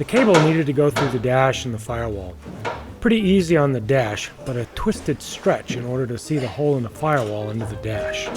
cable needed to go through the dash and the firewall. Pretty easy on the dash, but a twisted stretch in order to see the hole in the firewall under the dash.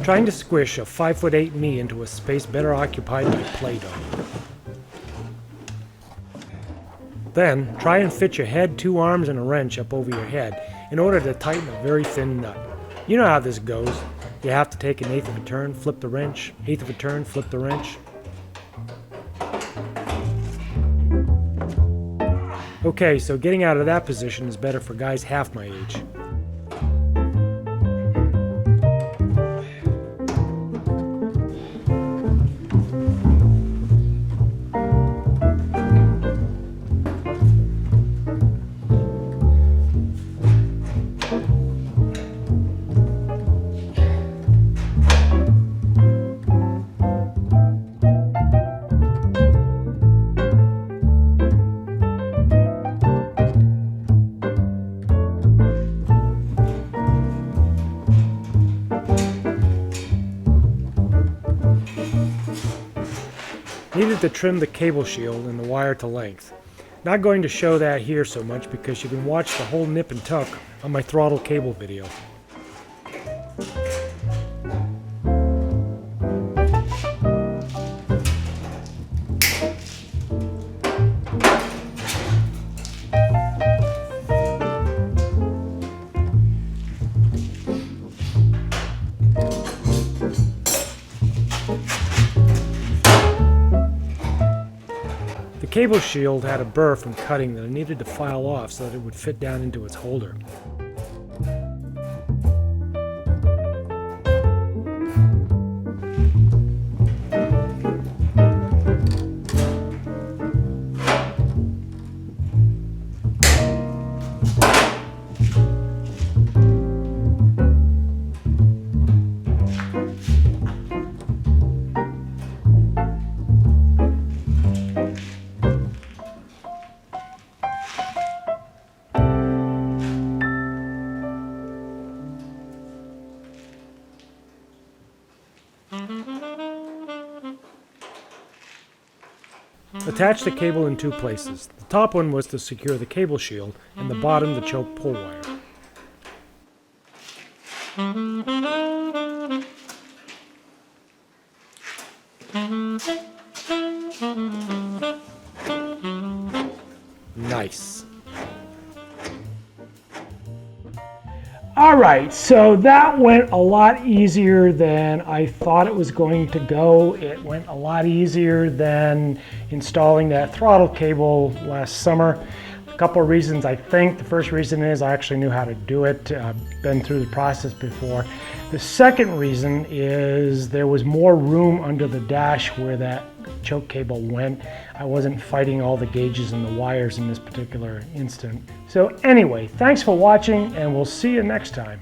Trying to squish a 5'8" me into a space better occupied by Play-Doh. Then, try and fit your head, 2 arms, and a wrench up over your head in order to tighten a very thin nut. You know how this goes. You have to take 1/8 of a turn, flip the wrench, 1/8 of a turn, flip the wrench. Okay, so getting out of that position is better for guys half my age. Needed to trim the cable shield and the wire to length. Not going to show that here so much because you can watch the whole nip and tuck on my throttle cable video. The cable shield had a burr from cutting that I needed to file off so that it would fit down into its holder. Attach the cable in 2 places. The top one was to secure the cable shield, and the bottom the choke pull wire. Nice. Alright, so that went a lot easier than I thought it was going to go. It went a lot easier than installing that throttle cable last summer. A couple of reasons, I think. The first reason is I actually knew how to do it. I've been through the process before. The second reason is there was more room under the dash where that choke cable went. I wasn't fighting all the gauges and the wires in this particular instant. So anyway, thanks for watching, and we'll see you next time.